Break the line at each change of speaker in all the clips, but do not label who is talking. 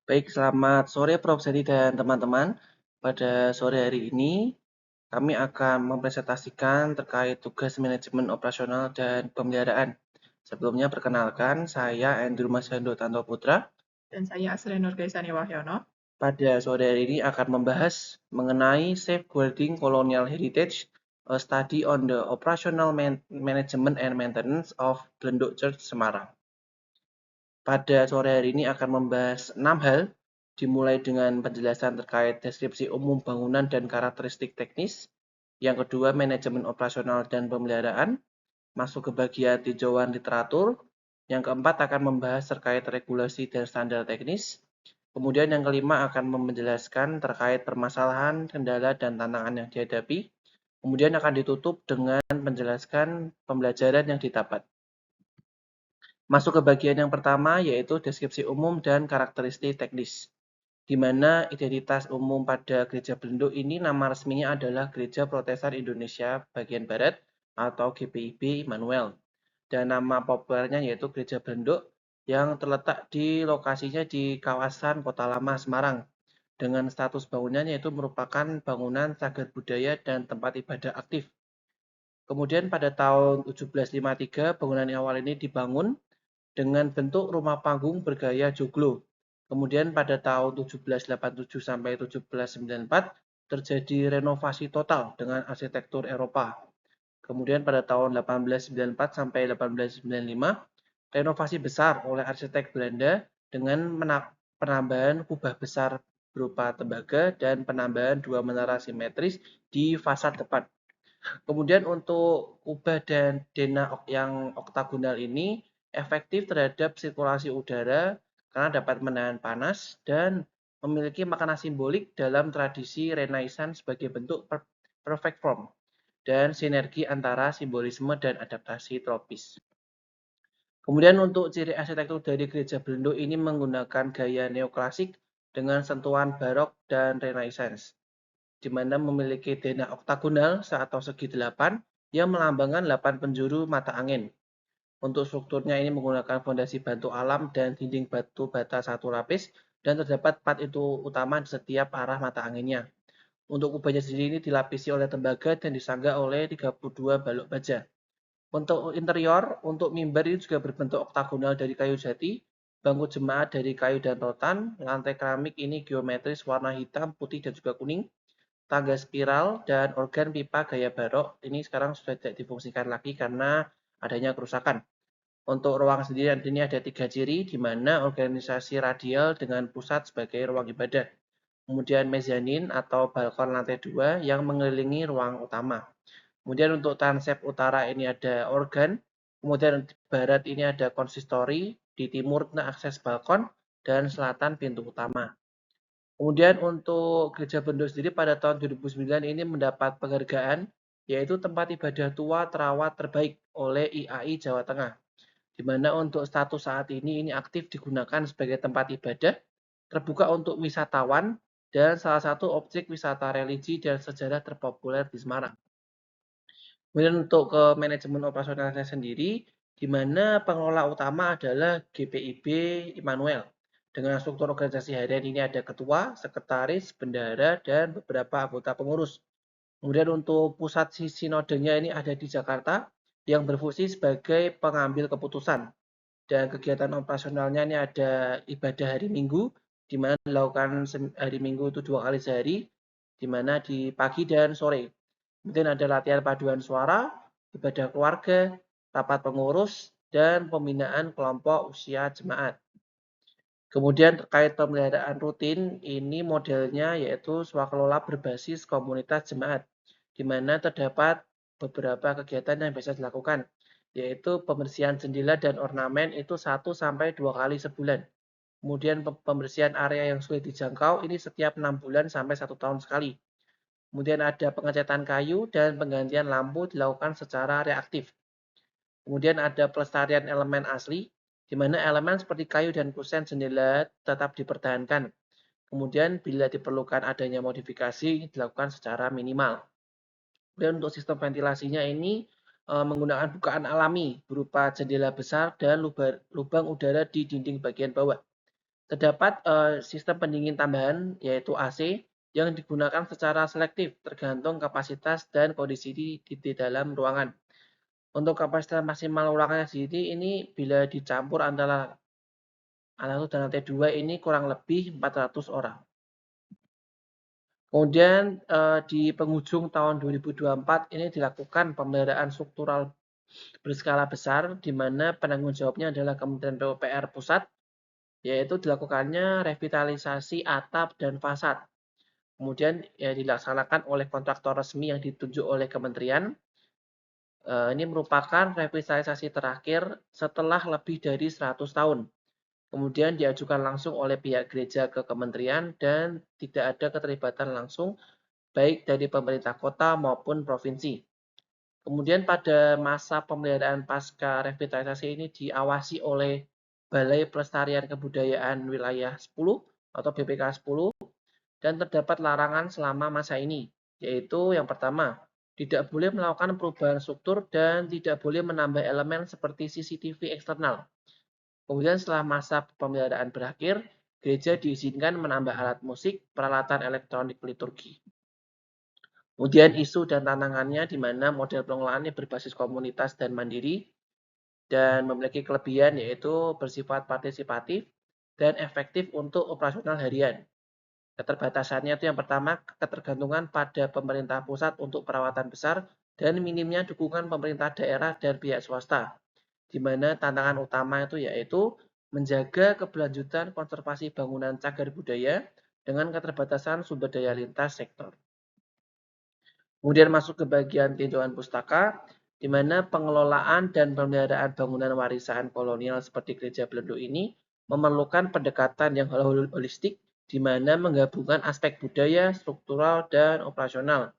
Baik, selamat sore Prof. Sedi dan teman-teman. Pada sore hari ini, kami akan mempresentasikan terkait tugas manajemen operasional dan pemeliharaan. Sebelumnya, perkenalkan, saya Andrew Masando Tanto Putra.
Dan saya Asri Nurgaisani Wahyono.
Pada sore hari ini akan membahas mengenai Safeguarding Colonial Heritage, a study on the operational management and maintenance of Glenduk Church Semarang. Pada sore hari ini akan membahas 6 hal, dimulai dengan penjelasan terkait deskripsi umum bangunan dan karakteristik teknis. Yang kedua, manajemen operasional dan pemeliharaan, masuk ke bagian tinjauan literatur. Yang keempat akan membahas terkait regulasi dan standar teknis. Kemudian yang kelima akan menjelaskan terkait permasalahan, kendala, dan tantangan yang dihadapi. Kemudian akan ditutup dengan menjelaskan pembelajaran yang didapat. Masuk ke bagian yang pertama, yaitu deskripsi umum dan karakteristik teknis, di mana identitas umum pada Gereja Belenduk ini nama resminya adalah Gereja Protestan Indonesia Bagian Barat atau GPIB Immanuel, dan nama populernya yaitu Gereja Belenduk yang terletak di lokasinya di kawasan Kota Lama Semarang, dengan status bangunannya yaitu merupakan bangunan cagar budaya dan tempat ibadah aktif. Kemudian pada tahun 1753, bangunan awal ini dibangun dengan bentuk rumah panggung bergaya joglo. Kemudian pada tahun 1787 sampai 1794 terjadi renovasi total dengan arsitektur Eropa. Kemudian pada tahun 1894 sampai 1895 renovasi besar oleh arsitek Belanda dengan penambahan kubah besar berupa tembaga dan penambahan 2 menara simetris di fasad depan. Kemudian untuk kubah dan dena yang oktagonal ini efektif terhadap sirkulasi udara karena dapat menahan panas dan memiliki makna simbolik dalam tradisi Renaissance sebagai bentuk perfect form dan sinergi antara simbolisme dan adaptasi tropis. Kemudian untuk ciri arsitektur dari gereja Belenduk ini menggunakan gaya neoklasik dengan sentuhan barok dan Renaissance, di mana memiliki dena oktagonal atau segi 8 yang melambangkan 8 penjuru mata angin. Untuk strukturnya ini menggunakan fondasi batu alam dan dinding batu bata satu lapis, dan terdapat 4 itu utama di setiap arah mata anginnya. Untuk kubahnya sendiri ini dilapisi oleh tembaga dan disangga oleh 32 balok baja. Untuk interior, untuk mimbar ini juga berbentuk oktagonal dari kayu jati, bangku jemaat dari kayu dan rotan, lantai keramik ini geometris warna hitam, putih, dan juga kuning, tangga spiral, dan organ pipa gaya barok ini sekarang sudah tidak difungsikan lagi karena adanya kerusakan. Untuk ruang sendiri ini ada 3 ciri, di mana organisasi radial dengan pusat sebagai ruang ibadah. Kemudian mezanin atau balkon lantai 2 yang mengelilingi ruang utama. Kemudian untuk transept utara ini ada organ, kemudian di barat ini ada konsistori, di timur akses balkon, dan selatan pintu utama. Kemudian untuk Gereja Belenduk sendiri pada tahun 2009 ini mendapat penghargaan, yaitu tempat ibadah tua terawat terbaik oleh IAI Jawa Tengah, di mana untuk status saat ini aktif digunakan sebagai tempat ibadah, terbuka untuk wisatawan, dan salah satu objek wisata religi dan sejarah terpopuler di Semarang. Kemudian untuk ke manajemen operasionalnya sendiri, di mana pengelola utama adalah GPIB Immanuel. Dengan struktur organisasi harian ini ada ketua, sekretaris, bendahara, dan beberapa anggota pengurus. Kemudian untuk pusat sinodenya ini ada di Jakarta, yang berfungsi sebagai pengambil keputusan. Dan kegiatan operasionalnya ini ada ibadah hari Minggu, di mana dilakukan hari Minggu itu 2 kali sehari, di mana di pagi dan sore. Kemudian ada latihan paduan suara, ibadah keluarga, rapat pengurus, dan pembinaan kelompok usia jemaat. Kemudian terkait pemeliharaan rutin, ini modelnya yaitu swakelola berbasis komunitas jemaat, di mana terdapat beberapa kegiatan yang bisa dilakukan, yaitu pembersihan jendela dan ornamen itu 1-2 kali sebulan. Kemudian pembersihan area yang sulit dijangkau ini setiap 6 bulan sampai 1 tahun sekali. Kemudian ada pengecatan kayu dan penggantian lampu dilakukan secara reaktif. Kemudian ada pelestarian elemen asli, di mana elemen seperti kayu dan kusen jendela tetap dipertahankan. Kemudian bila diperlukan adanya modifikasi dilakukan secara minimal. Kemudian untuk sistem ventilasinya ini menggunakan bukaan alami berupa jendela besar dan lubang udara di dinding bagian bawah. Terdapat sistem pendingin tambahan yaitu AC yang digunakan secara selektif tergantung kapasitas dan kondisi di dalam ruangan. Untuk kapasitas maksimal ruangannya sendiri ini bila dicampur antara lantai 1 dan lantai 2 ini kurang lebih 400 orang. Kemudian di penghujung tahun 2024 ini dilakukan pemeliharaan struktural berskala besar di mana penanggung jawabnya adalah Kementerian PUPR Pusat, yaitu dilakukannya revitalisasi atap dan fasad. Kemudian ya, dilaksanakan oleh kontraktor resmi yang ditunjuk oleh kementerian. Ini merupakan revitalisasi terakhir setelah lebih dari 100 tahun. Kemudian diajukan langsung oleh pihak gereja ke kementerian dan tidak ada keterlibatan langsung baik dari pemerintah kota maupun provinsi. Kemudian pada masa pemeliharaan pasca revitalisasi ini diawasi oleh Balai Pelestarian Kebudayaan Wilayah 10 atau BPK 10 dan terdapat larangan selama masa ini, yaitu yang pertama, tidak boleh melakukan perubahan struktur dan tidak boleh menambah elemen seperti CCTV eksternal. Kemudian setelah masa pemeliharaan berakhir, gereja diizinkan menambah alat musik, peralatan elektronik liturgi. Kemudian isu dan tantangannya di mana model pengelolaannya berbasis komunitas dan mandiri dan memiliki kelebihan yaitu bersifat partisipatif dan efektif untuk operasional harian. Keterbatasannya itu yang pertama, ketergantungan pada pemerintah pusat untuk perawatan besar dan minimnya dukungan pemerintah daerah dan pihak swasta. Di mana tantangan utama itu yaitu menjaga keberlanjutan konservasi bangunan cagar budaya dengan keterbatasan sumber daya lintas sektor. Kemudian masuk ke bagian tinjauan pustaka, di mana pengelolaan dan pemeliharaan bangunan warisan kolonial seperti Gereja Belendo ini memerlukan pendekatan yang holistik, di mana menggabungkan aspek budaya, struktural, dan operasional.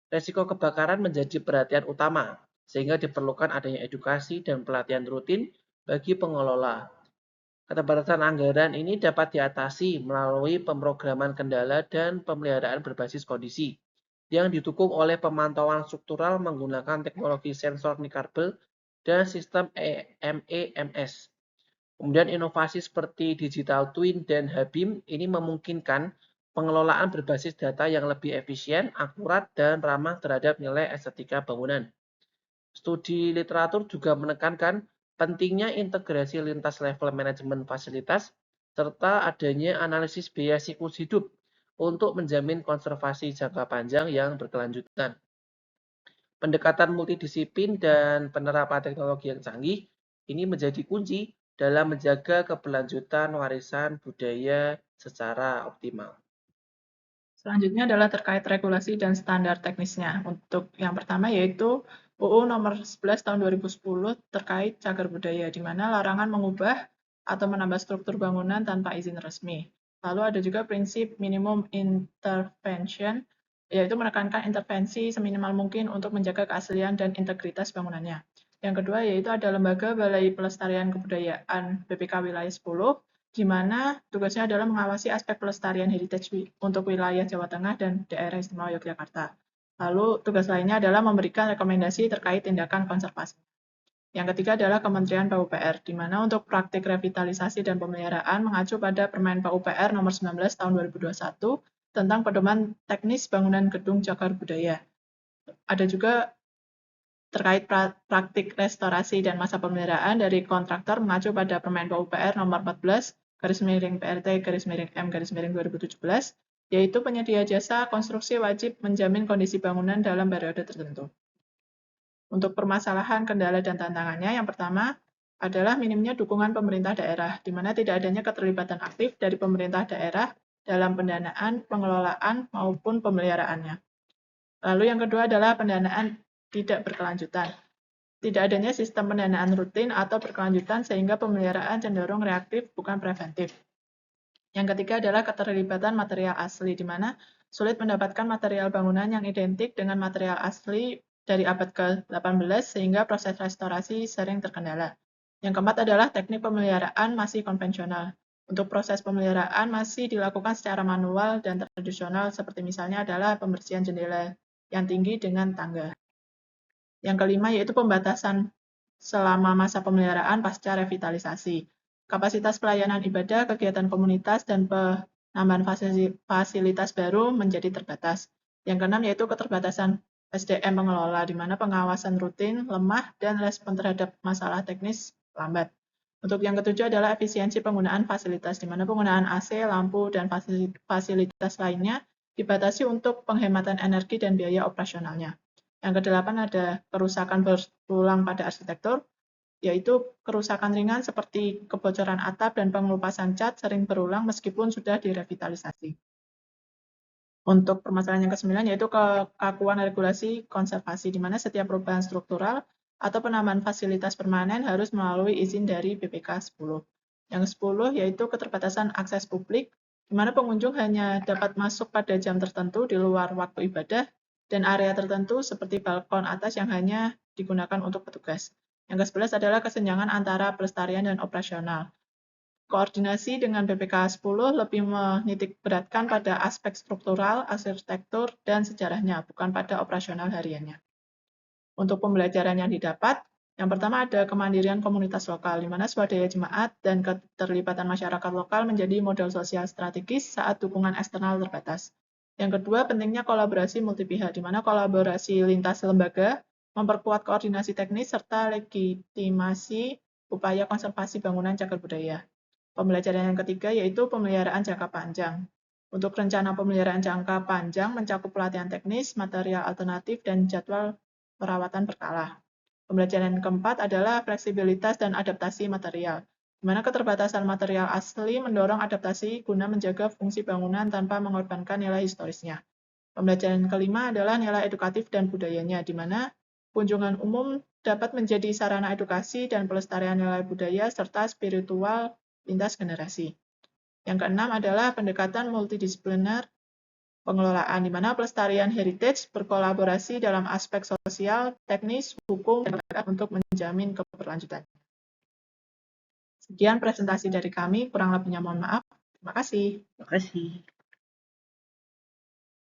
Resiko kebakaran menjadi perhatian utama, sehingga diperlukan adanya edukasi dan pelatihan rutin bagi pengelola. Keterbatasan anggaran ini dapat diatasi melalui pemrograman kendala dan pemeliharaan berbasis kondisi yang didukung oleh pemantauan struktural menggunakan teknologi sensor nikarbel dan sistem MEMS. Kemudian inovasi seperti digital twin dan HBIM ini memungkinkan pengelolaan berbasis data yang lebih efisien, akurat, dan ramah terhadap nilai estetika bangunan. Studi literatur juga menekankan pentingnya integrasi lintas level manajemen fasilitas serta adanya analisis biaya siklus hidup untuk menjamin konservasi jangka panjang yang berkelanjutan. Pendekatan multidisiplin dan penerapan teknologi yang canggih ini menjadi kunci dalam menjaga keberlanjutan warisan budaya secara optimal.
Selanjutnya adalah terkait regulasi dan standar teknisnya. Untuk yang pertama yaitu UU nomor 11 tahun 2010 terkait cagar budaya, di mana larangan mengubah atau menambah struktur bangunan tanpa izin resmi. Lalu ada juga prinsip minimum intervention, yaitu menekankan intervensi seminimal mungkin untuk menjaga keaslian dan integritas bangunannya. Yang kedua yaitu ada Lembaga Balai Pelestarian Kebudayaan BPK Wilayah 10, di mana tugasnya adalah mengawasi aspek pelestarian heritage untuk wilayah Jawa Tengah dan daerah istimewa Yogyakarta. Lalu tugas lainnya adalah memberikan rekomendasi terkait tindakan konservasi. Yang ketiga adalah Kementerian PUPR, di mana untuk praktik revitalisasi dan pemeliharaan mengacu pada Permen PUPR nomor 19 tahun 2021 tentang pedoman teknis bangunan gedung cagar budaya. Ada juga terkait praktik restorasi dan masa pemeliharaan dari kontraktor mengacu pada Permen PUPR nomor 14 PRT M 2017, yaitu penyedia jasa konstruksi wajib menjamin kondisi bangunan dalam periode tertentu. Untuk permasalahan, kendala, dan tantangannya, yang pertama adalah minimnya dukungan pemerintah daerah, di mana tidak adanya keterlibatan aktif dari pemerintah daerah dalam pendanaan, pengelolaan, maupun pemeliharaannya. Lalu yang kedua adalah pendanaan tidak berkelanjutan. Tidak adanya sistem pendanaan rutin atau berkelanjutan sehingga pemeliharaan cenderung reaktif bukan preventif. Yang ketiga adalah keterlibatan material asli, di mana sulit mendapatkan material bangunan yang identik dengan material asli dari abad ke-18 sehingga proses restorasi sering terkendala. Yang keempat adalah teknik pemeliharaan masih konvensional. Untuk proses pemeliharaan masih dilakukan secara manual dan tradisional seperti misalnya adalah pembersihan jendela yang tinggi dengan tangga. Yang kelima yaitu pembatasan selama masa pemeliharaan pasca revitalisasi. kapasitas pelayanan ibadah, kegiatan komunitas, dan penambahan fasilitas baru menjadi terbatas. Yang keenam yaitu keterbatasan SDM pengelola, di mana pengawasan rutin, lemah, dan respon terhadap masalah teknis lambat. Untuk yang ketujuh adalah efisiensi penggunaan fasilitas, di mana penggunaan AC, lampu, dan fasilitas lainnya dibatasi untuk penghematan energi dan biaya operasionalnya. Yang kedelapan ada kerusakan berulang pada arsitektur, yaitu kerusakan ringan seperti kebocoran atap dan pengelupasan cat sering berulang meskipun sudah direvitalisasi. Untuk permasalahan yang ke-9 yaitu kekakuan regulasi konservasi, di mana setiap perubahan struktural atau penambahan fasilitas permanen harus melalui izin dari BPK 10. Yang ke-10 yaitu keterbatasan akses publik, di mana pengunjung hanya dapat masuk pada jam tertentu di luar waktu ibadah dan area tertentu seperti balkon atas yang hanya digunakan untuk petugas. Yang ke-11 adalah kesenjangan antara pelestarian dan operasional. Koordinasi dengan BPK 10 lebih menitikberatkan pada aspek struktural, arsitektur, dan sejarahnya, bukan pada operasional hariannya. Untuk pembelajaran yang didapat, yang pertama ada kemandirian komunitas lokal, di mana swadaya jemaat dan keterlibatan masyarakat lokal menjadi modal sosial strategis saat dukungan eksternal terbatas. Yang kedua, pentingnya kolaborasi multipihak, di mana kolaborasi lintas lembaga memperkuat koordinasi teknis serta legitimasi upaya konservasi bangunan cagar budaya. Pembelajaran yang ketiga yaitu pemeliharaan jangka panjang. Untuk rencana pemeliharaan jangka panjang mencakup pelatihan teknis, material alternatif, dan jadwal perawatan berkala. Pembelajaran yang keempat adalah fleksibilitas dan adaptasi material, di mana keterbatasan material asli mendorong adaptasi guna menjaga fungsi bangunan tanpa mengorbankan nilai historisnya. Pembelajaran kelima adalah nilai edukatif dan budayanya, di mana kunjungan umum dapat menjadi sarana edukasi dan pelestarian nilai budaya serta spiritual lintas generasi. Yang keenam adalah pendekatan multidisipliner pengelolaan, di mana pelestarian heritage berkolaborasi dalam aspek sosial, teknis, hukum, dan untuk menjamin keberlanjutan. Sekian presentasi dari kami, kurang lebihnya mohon maaf. Terima kasih.
Terima kasih.